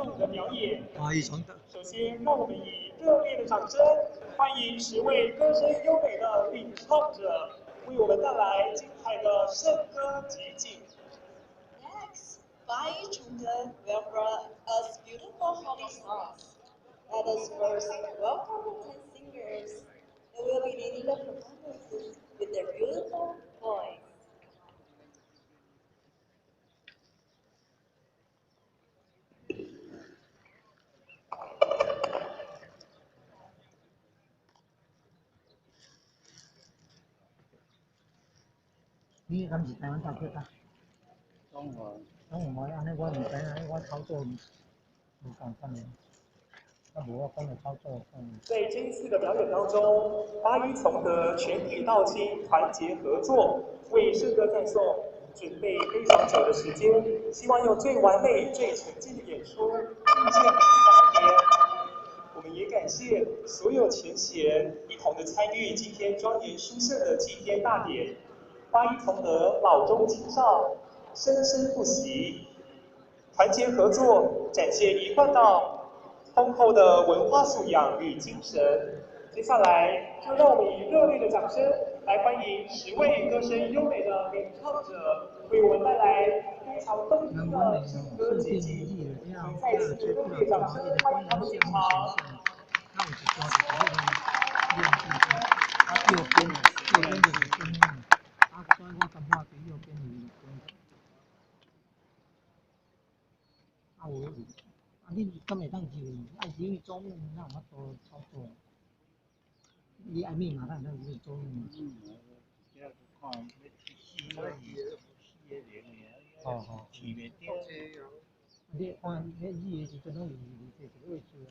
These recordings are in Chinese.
舞的表演。花艺从的。首先，让我们以热烈的掌声欢迎10位歌声优美的领唱者，为我们带来精彩的圣歌集锦。Next, 八一重歌 will bring us beautiful holy songs. Let us first welcome the 10 singers. They will be leading the performances with their beautiful voice. 你敢是台湾大哥大？中华安尼我唔知啊，我操作唔敢看的，我无我讲的操作。在这一次的表演当中，八一重和全体道亲团结合作，为圣歌赞颂准备非常久的时间，希望用最完美、最沉浸的演出呈现今天。我们也感谢所有前贤一同的参与今天庄严殊胜的祭天大典。八一重和老中青少生生不息，团结合作，展现一贯道丰厚的文化素养与精神。接下来，就让我们以热烈的掌声来欢迎10位歌声优美的领唱者，为我们带来非常动听的圣歌集锦。再次热烈的掌声欢迎他们进场。所以我感觉比右边你敢会当住？爱是左面，哪有法度操作？你爱密码，咱当是左面。哦。你看你字的时阵，拢是这个位置啊。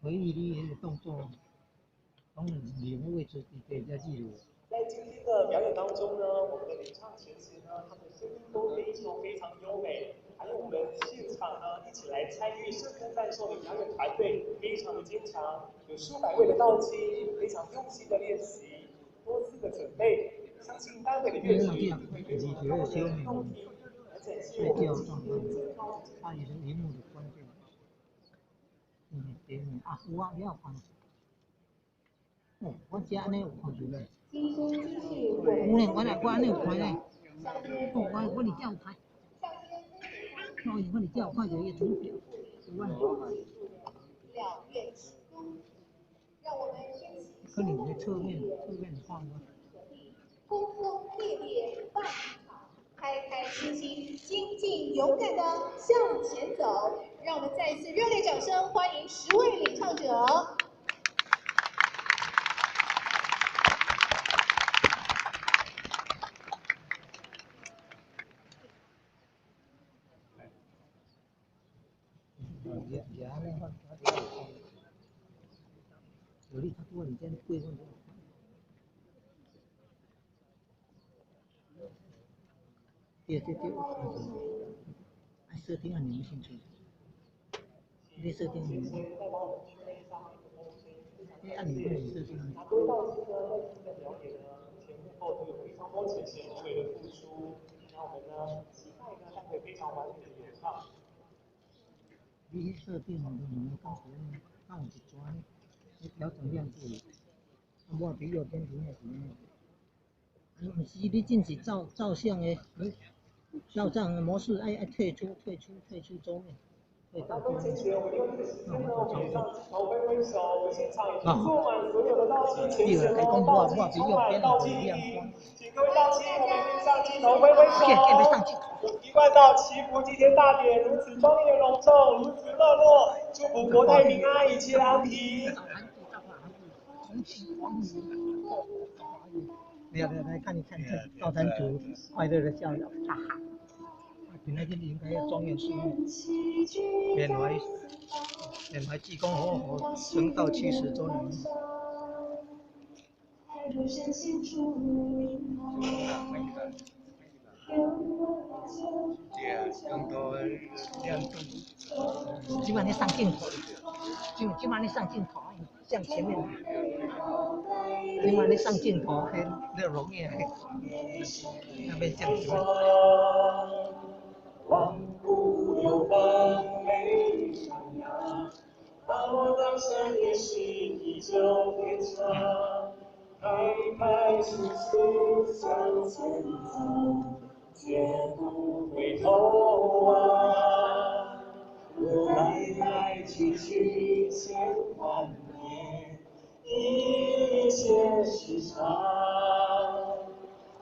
所以你迄个动作。利用位置比较记录。在今天的表演当中呢，我们的领唱前贤呢，他们的声音都非常优美，还有我们现场呢一起来参与圣歌赞颂的表演团队非常的坚强，有数百位的道亲非常用心的练习，多次的准备，相信待会的乐曲会非常的动听，而展现我们今天最高的。它也是荧幕的关键。有啊，了看。哦，我只安尼有看到嘞。有嘞，我安尼有看嘞。哦，我哩只有看。我哩只有看到伊个图表。有啊。可能在侧面放的。轰轰烈烈伴一场，开开心心、精进勇敢的向前走。让我们再一次热烈掌声欢迎10位领唱者。有哩，他多你这贵问题。对，按设定按你们兴趣。你设定你们。你按你们设定。多道亲呢，在今天的表演呢，前幕后都有非常多前贤无为的付出，那我们呢，期待呢，待会非常完美的演唱。你设定好的，你们刚才让我去抓，你调整亮度，我比右边平的是呢。不是你进去照相的，你照相的模式爱退出桌面，退到桌面。那我操作。第二，开工我比右边的亮光。请各位道亲，我们面上镜头挥挥手。一贯道祈福祭天大典如此庄严隆重，如此热络，祝福国泰民安，一切安平。来看一看这道山族快乐的笑容，哈哈！本来就是应该要庄严肃穆，缅怀济公活成道70周年。更多亮度。今晚你上镜头，今晚你上镜头，向前面。今晚你上镜头，那容易那边这样子。来是谁向前走，绝不回头啊！我来去千万年，一切时常。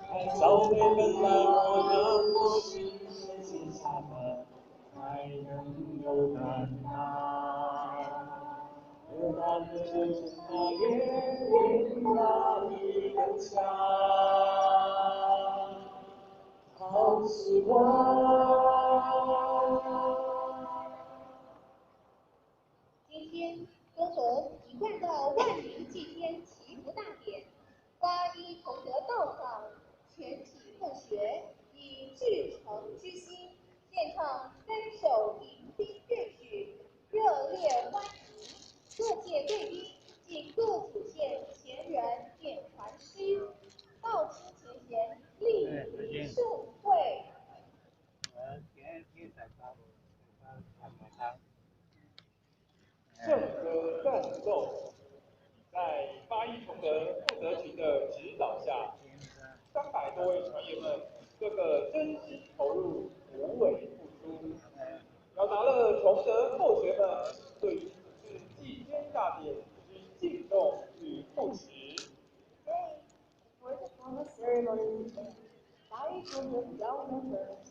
看早辈们来我的故事，深信下的才能有担当。我拿着这把远远那一根枪，好时光。今天跟我一贯的万民祭天祈福大典，八一崇德道场全体共学，以至诚之心献唱3首迎宾乐曲，热烈欢迎各界贵宾及各祖县前人演传诗，道亲前贤莅临盛会。圣歌赞颂，在八一崇德负责群的指导下，300多位传员们个个真心投入，无畏付出，表达了崇德后学们对于此次祭天大典之敬重与扶持。Today, for the formal ceremony, Bari Children young members,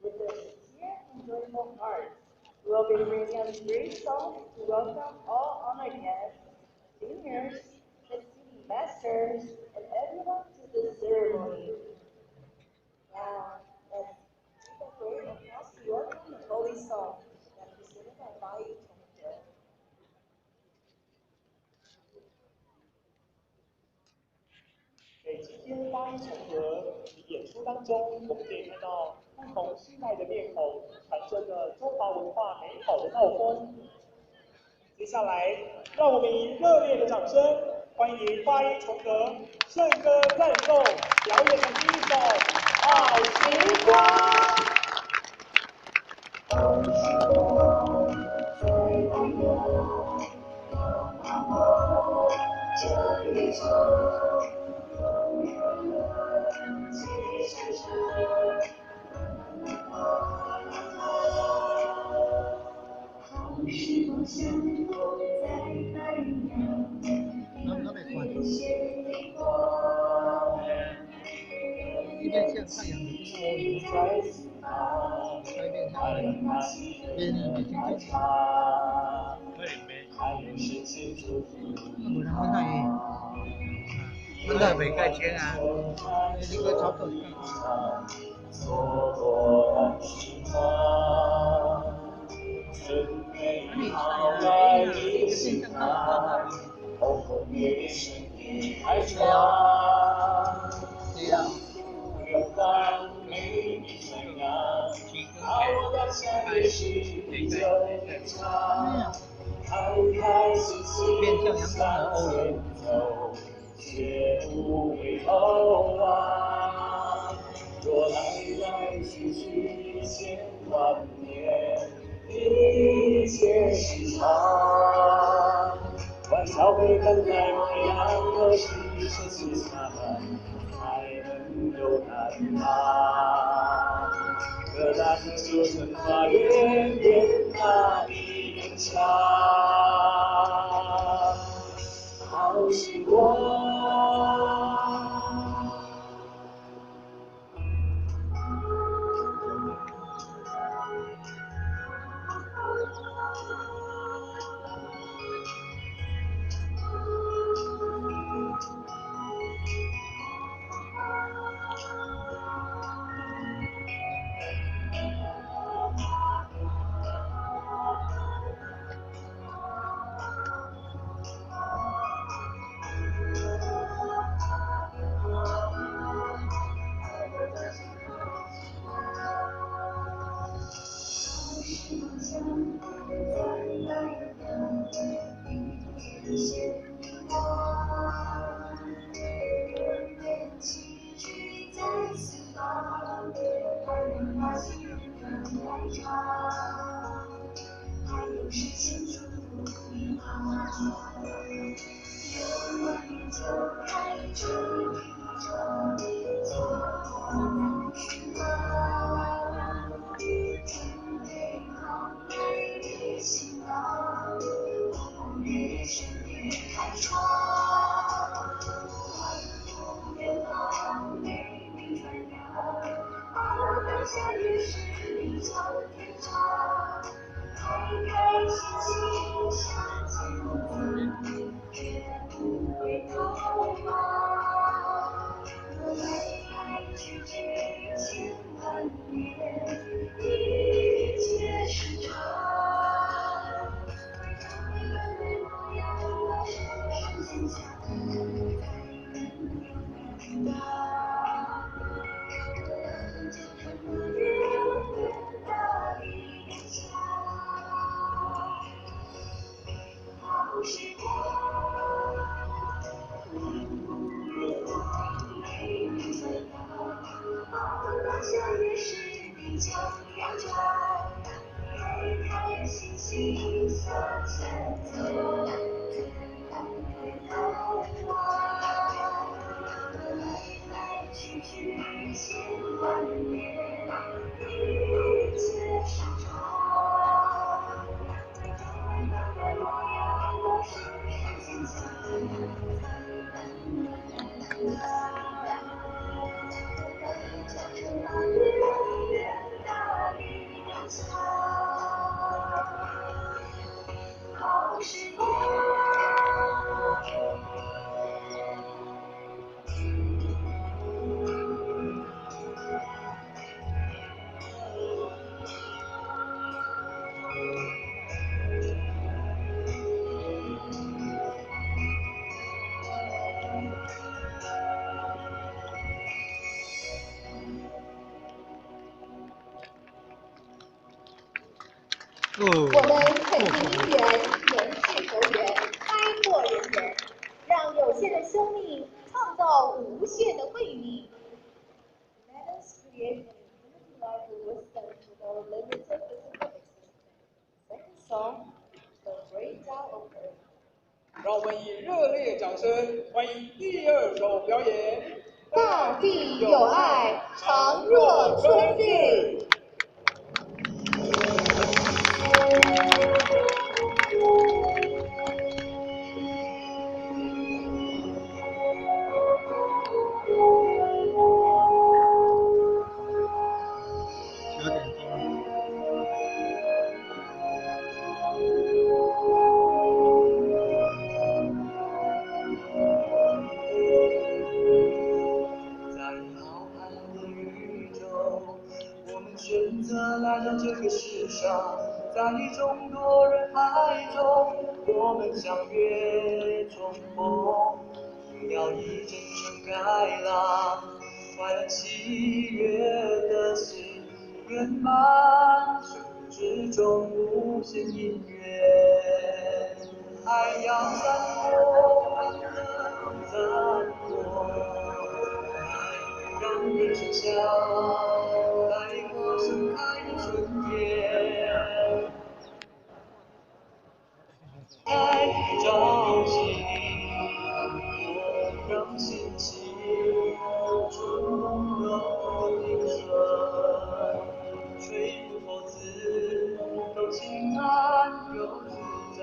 with their sincere and joyful hearts, will be bringing us great songs to welcome all honored guests, seniors, the city masters, and everyone to the ceremony. Now, let's take a break and pass to welcome the holy song that is presented by Bari Children. 在今天八一崇德演出当中，我们可以看到不同世代的面孔，传承着中华文化美好的道风。接下来，让我们以热烈的掌声，欢迎八一崇德圣歌赞颂表演的第一首《好时光》。好时光，最爱我，让我这一生。好时光相逢在白杨，一线灵光，在此旁，爱那心的开场，还有深情祝福。那个没盖钱啊，这个操作。错过了时光，准备好来迎新啊，红红烈烈盛宴开场。流芳美丽传扬，把我的下也是地久天长，开开心心向前走，绝不回头望。若来去千万年，一切时常。万朝会等待模样，可是深信下才能有担当。可那就成花远远那一根墙，好时光。我们恳请音源、人事球员、开拓人员，让有限的生命创造无限的慧命。Let us create an infinite life of wisdom with our limited physical existence. Second song, The Great Tao of Earth. 让我们以热烈掌声欢迎第二首表演。大地有爱，常若春日。选择来到这个世上，在众多人海中，我们相约重逢，要以真诚开朗，快乐喜悦的心圆满，生命之中无限姻缘，海洋散播，散播，让人生下。盛开的春天，爱朝夕，让心情春风都平顺，吹拂佛子都轻安又自在。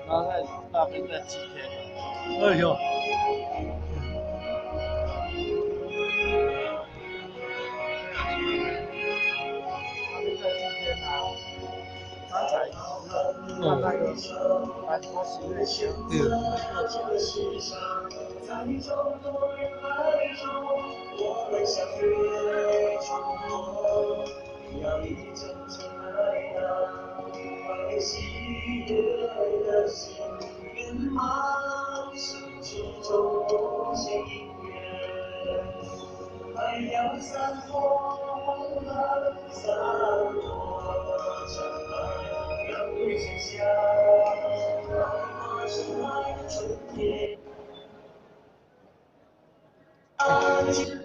然后在那边在几天，哎呦，那边在几天啊？刚才看那个白花喜悦香，在众多人海中，我们相约重逢，要以真诚来到，快乐喜悦的心圆满，生命之中无限姻缘，海洋散播，散播真爱，让雨水下，爱花盛开的春的情